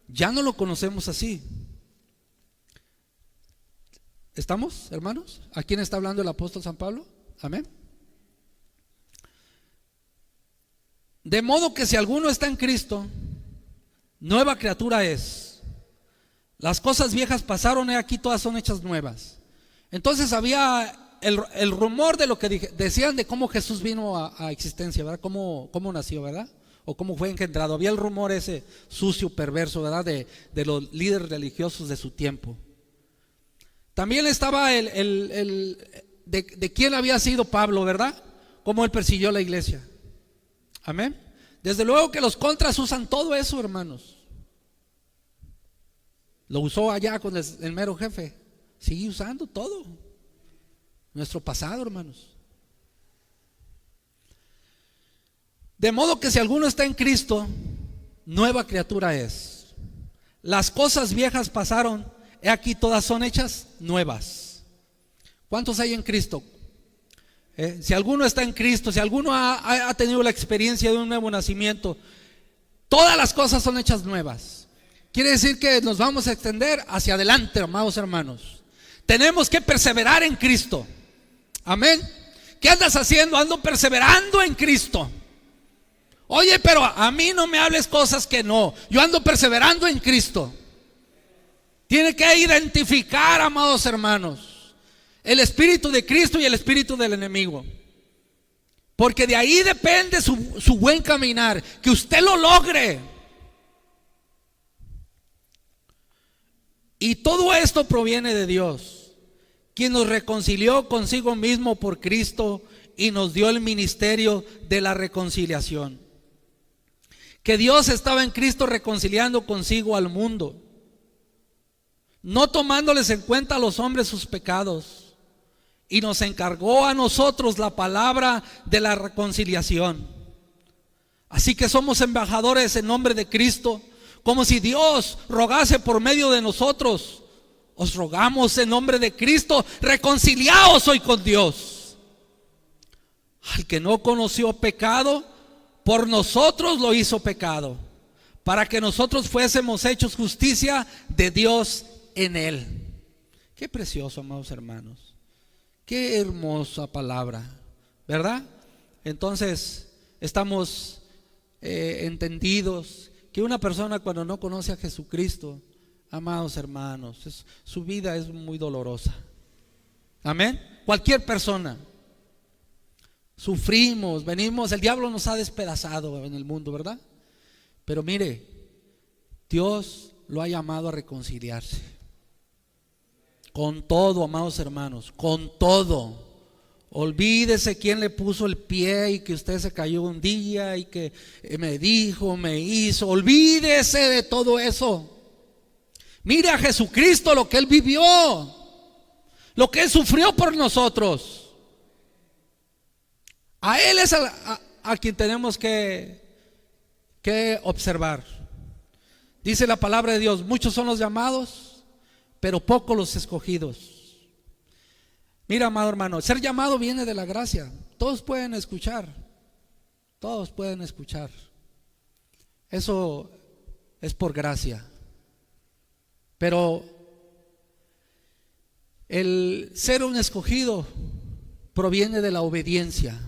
ya no lo conocemos así. ¿Estamos, hermanos? ¿A quién está hablando el apóstol San Pablo? Amén. De modo que si alguno está en Cristo, nueva criatura es. Las cosas viejas pasaron, y aquí todas son hechas nuevas. Entonces había el rumor de lo que decían de cómo Jesús vino a existencia, ¿verdad? Cómo nació, ¿verdad? O cómo fue engendrado. Había el rumor ese sucio, perverso, ¿verdad? De los líderes religiosos de su tiempo. También estaba de quién había sido Pablo, ¿verdad? Cómo él persiguió la iglesia. Amén. Desde luego que los contras usan todo eso, hermanos. Lo usó allá con el mero jefe. Sigue usando todo. Nuestro pasado, hermanos. De modo que si alguno está en Cristo, nueva criatura es. Las cosas viejas pasaron, he aquí todas son hechas nuevas. ¿Cuántos hay en Cristo? Si alguno está en Cristo, si alguno ha tenido la experiencia de un nuevo nacimiento, todas las cosas son hechas nuevas. Quiere decir que nos vamos a extender hacia adelante, amados hermanos. Tenemos que perseverar en Cristo. Amén. ¿Qué andas haciendo? Ando perseverando en Cristo. Oye, pero a mí no me hables cosas que no. Yo ando perseverando en Cristo. Tiene que identificar, amados hermanos, el espíritu de Cristo y el espíritu del enemigo, porque de ahí depende su buen caminar, que usted lo logre. Y todo esto proviene de Dios, quien nos reconcilió consigo mismo por Cristo y nos dio el ministerio de la reconciliación. Que Dios estaba en Cristo reconciliando consigo al mundo, no tomándoles en cuenta a los hombres sus pecados, y nos encargó a nosotros la palabra de la reconciliación. Así que somos embajadores en nombre de Cristo, como si Dios rogase por medio de nosotros. Os rogamos en nombre de Cristo, reconciliaos hoy con Dios. Al que no conoció pecado, por nosotros lo hizo pecado, para que nosotros fuésemos hechos justicia de Dios en él. Qué precioso, amados hermanos. Qué hermosa palabra, ¿verdad? Entonces estamos entendidos que una persona cuando no conoce a Jesucristo, amados hermanos, su vida es muy dolorosa. Amén. Cualquier persona. Sufrimos, venimos, el diablo nos ha despedazado en el mundo, ¿verdad? Pero mire, Dios lo ha llamado a reconciliarse con todo, amados hermanos, con todo. Olvídese quién le puso el pie y que usted se cayó un día y que me dijo, me hizo. Olvídese de todo eso. Mire a Jesucristo, lo que Él vivió, lo que Él sufrió por nosotros. A Él es a quien tenemos que observar. Dice la palabra de Dios: muchos son los llamados, pero pocos los escogidos. Mira, amado hermano, ser llamado viene de la gracia. Todos pueden escuchar. Todos pueden escuchar. Eso es por gracia. Pero el ser un escogido proviene de la obediencia.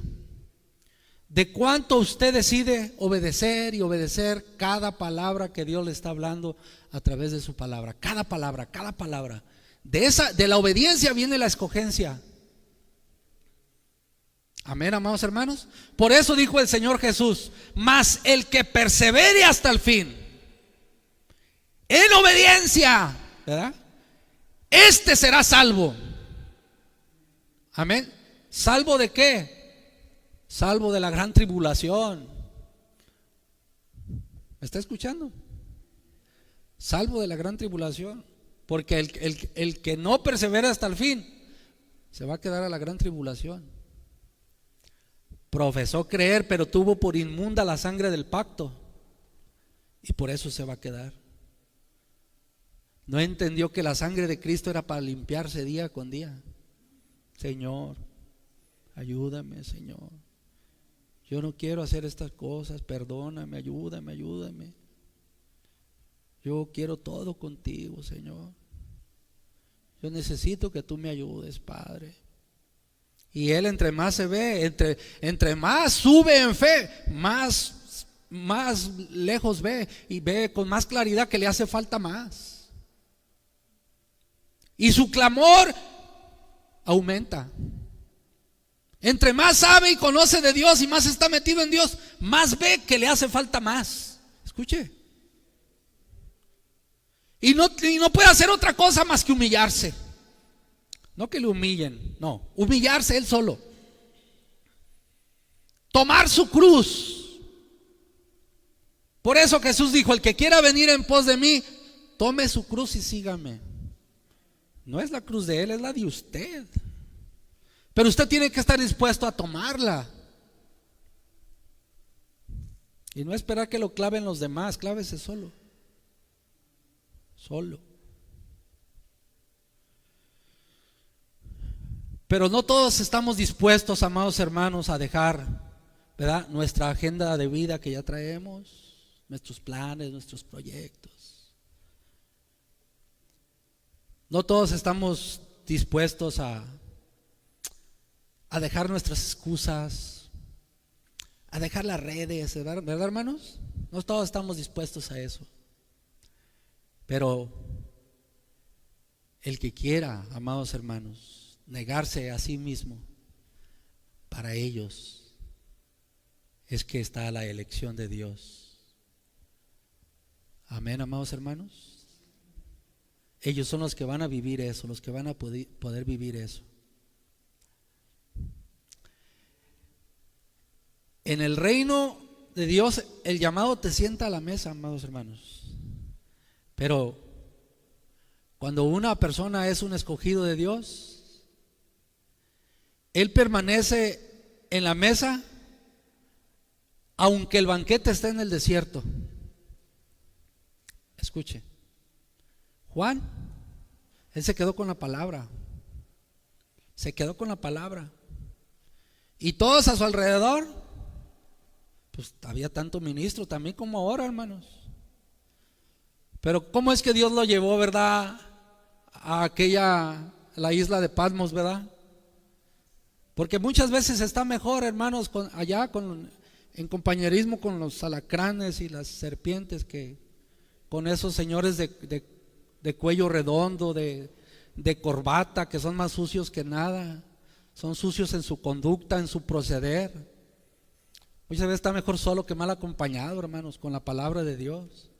De cuánto usted decide obedecer y obedecer cada palabra que Dios le está hablando a través de su palabra. Cada palabra, cada palabra. De la obediencia viene la escogencia. Amén, amados hermanos. Por eso dijo el Señor Jesús: mas el que persevere hasta el fin en obediencia, ¿verdad?, este será salvo. Amén. ¿Salvo de qué? Salvo de la gran tribulación. ¿Me está escuchando? Salvo de la gran tribulación. Porque el que no persevera hasta el fin se va a quedar a la gran tribulación. Profesó creer, pero tuvo por inmunda la sangre del pacto, y por eso se va a quedar. No entendió que la sangre de Cristo era para limpiarse día con día. Señor, ayúdame, Señor. Yo no quiero hacer estas cosas, perdóname, ayúdame, ayúdame. Yo quiero todo contigo, Señor. Yo necesito que tú me ayudes, Padre. Y él, entre más se ve, entre más sube en fe, más lejos ve, y ve con más claridad que le hace falta más. Y su clamor aumenta. Entre más sabe y conoce de Dios y más está metido en Dios, más ve que le hace falta más. Escuche. Y no puede hacer otra cosa más que humillarse. No que le humillen, no, humillarse él solo. Tomar su cruz. Por eso Jesús dijo: el que quiera venir en pos de mí, tome su cruz y sígame. No es la cruz de él, es la de usted. Pero usted tiene que estar dispuesto a tomarla. Y no esperar que lo claven los demás, clávese solo. Solo. Pero no todos estamos dispuestos, amados hermanos, a dejar, ¿verdad?, nuestra agenda de vida que ya traemos, nuestros planes, nuestros proyectos. No todos estamos dispuestos a dejar nuestras excusas, a dejar las redes, ¿verdad, hermanos? No todos estamos dispuestos a eso. Pero el que quiera, amados hermanos, negarse a sí mismo, para ellos es que está la elección de Dios. Amén, amados hermanos. Ellos son los que van a vivir eso, los que van a poder vivir eso. En el reino de Dios, el llamado te sienta a la mesa, amados hermanos. Pero cuando una persona es un escogido de Dios, él permanece en la mesa aunque el banquete esté en el desierto. Escuche, Juan, él se quedó con la palabra. Se quedó con la palabra. Y todos a su alrededor, pues había tanto ministro también como ahora, hermanos. Pero ¿cómo es que Dios lo llevó, verdad, a la isla de Patmos, verdad? Porque muchas veces está mejor, hermanos, en compañerismo con los alacranes y las serpientes, que con esos señores de cuello redondo, de corbata, que son más sucios que nada. Son sucios en su conducta, en su proceder. Muchas veces está mejor solo que mal acompañado, hermanos, con la palabra de Dios.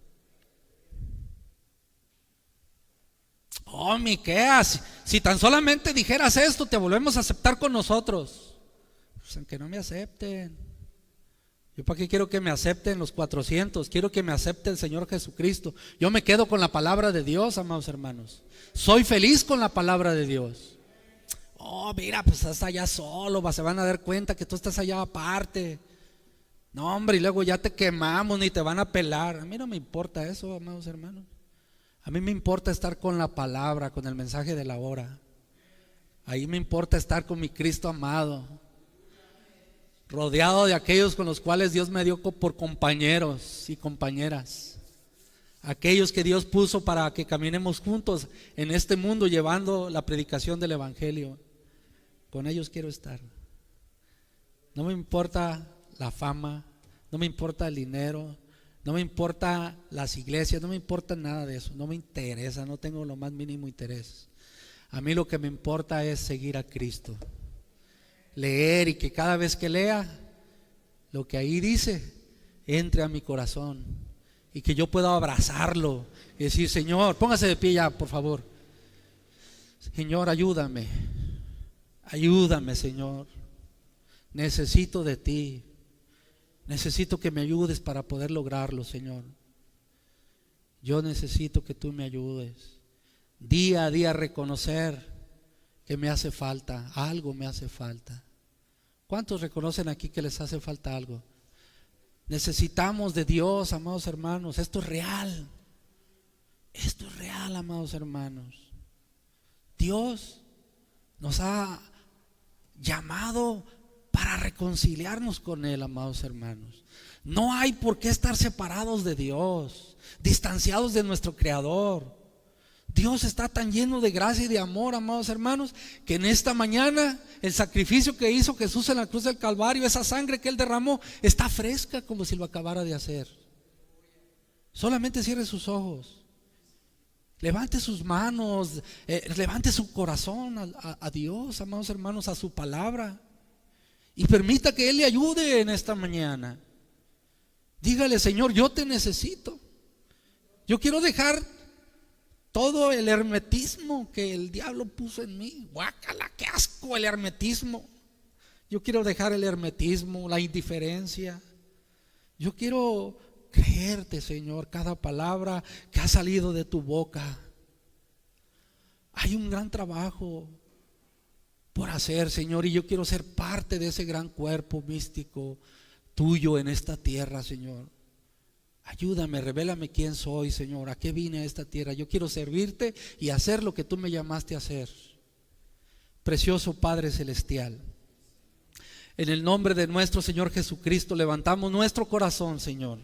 Oh, Miqueas, si tan solamente dijeras esto, te volvemos a aceptar con nosotros. Pues aunque no me acepten, yo para qué quiero que me acepten los 400, quiero que me acepte el Señor Jesucristo. Yo me quedo con la palabra de Dios, amados hermanos. Soy feliz con la palabra de Dios. Oh, mira, pues estás allá solo, se van a dar cuenta que tú estás allá aparte. No, hombre, y luego ya te quemamos, ni te van a pelar. A mí no me importa eso, amados hermanos. A mí me importa estar con la palabra, con el mensaje de la hora. Ahí me importa estar con mi Cristo amado, rodeado de aquellos con los cuales Dios me dio por compañeros y compañeras, aquellos que Dios puso para que caminemos juntos en este mundo llevando la predicación del evangelio. Con ellos quiero estar. No me importa la fama, no me importa el dinero, no me importa las iglesias, no me importa nada de eso, no me interesa, no tengo lo más mínimo interés. A mí lo que me importa es seguir a Cristo, leer, y que cada vez que lea lo que ahí dice entre a mi corazón y que yo pueda abrazarlo y decir: Señor, póngase de pie ya, por favor. Señor, ayúdame, ayúdame, Señor. Necesito de ti. Necesito que me ayudes para poder lograrlo, Señor. Yo necesito que tú me ayudes. Día a día reconocer que me hace falta, algo me hace falta. ¿Cuántos reconocen aquí que les hace falta algo? Necesitamos de Dios, amados hermanos. Esto es real. Esto es real, amados hermanos. Dios nos ha llamado para reconciliarnos con Él, amados hermanos. No hay por qué estar separados de Dios, distanciados de nuestro Creador. Dios está tan lleno de gracia y de amor, amados hermanos, que en esta mañana el sacrificio que hizo Jesús en la cruz del Calvario, esa sangre que Él derramó, está fresca como si lo acabara de hacer. Solamente cierre sus ojos, levante sus manos, levante su corazón a Dios, amados hermanos, a su palabra, y permita que Él le ayude en esta mañana. Dígale: Señor, yo te necesito. Yo quiero dejar todo el hermetismo que el diablo puso en mí. Guácala, qué asco el hermetismo. Yo quiero dejar el hermetismo, la indiferencia. Yo quiero creerte, Señor, cada palabra que ha salido de tu boca. Hay un gran trabajo por hacer, Señor, y yo quiero ser parte de ese gran cuerpo místico, tuyo en esta tierra, Señor. Ayúdame, revélame quién soy, Señor, a qué vine a esta tierra. Yo quiero servirte y hacer lo que tú me llamaste a hacer. Precioso Padre Celestial, en el nombre de nuestro Señor Jesucristo levantamos nuestro corazón, Señor.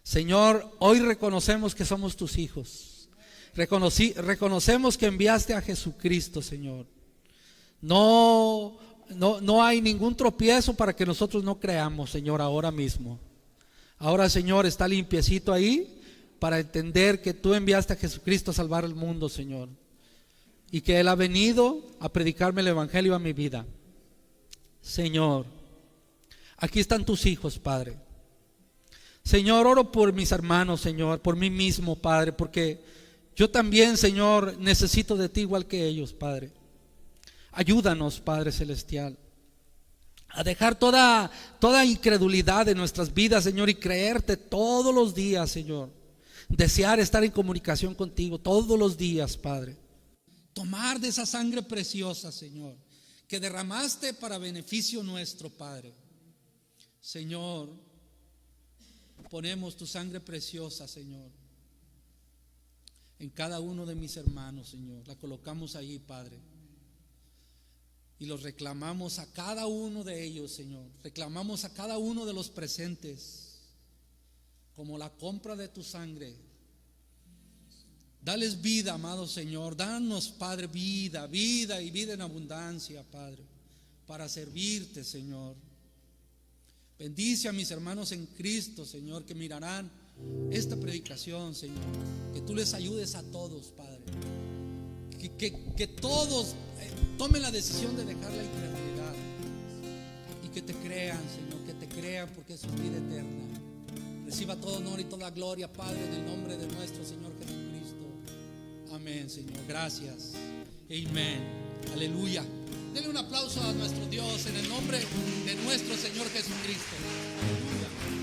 Señor, hoy reconocemos que somos tus hijos. Reconocemos que enviaste a Jesucristo, Señor. No hay ningún tropiezo para que nosotros no creamos, Señor, ahora mismo. Ahora, Señor, está limpiecito ahí para entender que tú enviaste a Jesucristo a salvar al mundo, Señor, y que Él ha venido a predicarme el evangelio a mi vida. Señor, aquí están tus hijos, Padre. Señor, oro por mis hermanos, Señor, por mí mismo, Padre, porque yo también, Señor, necesito de ti igual que ellos, Padre. Ayúdanos, Padre Celestial, a dejar toda incredulidad en nuestras vidas, Señor, y creerte todos los días, Señor. Desear estar en comunicación contigo todos los días, Padre. Tomar de esa sangre preciosa, Señor, que derramaste para beneficio nuestro, Padre. Señor, ponemos tu sangre preciosa, Señor, en cada uno de mis hermanos, Señor. La colocamos ahí, Padre, y los reclamamos a cada uno de ellos, Señor. Reclamamos a cada uno de los presentes como la compra de tu sangre. Dales vida, amado Señor. Danos, Padre, vida y vida en abundancia, Padre, para servirte, Señor. Bendice a mis hermanos en Cristo, Señor, que mirarán esta predicación, Señor. Que tú les ayudes a todos, Padre. Que todos tomen la decisión de dejar la incredulidad y que te crean, Señor, que te crean, porque eso es vida eterna. Reciba todo honor y toda gloria, Padre, en el nombre de nuestro Señor Jesucristo. Amén, Señor. Gracias. Amén. Aleluya. Denle un aplauso a nuestro Dios en el nombre de nuestro Señor Jesucristo. Aleluya.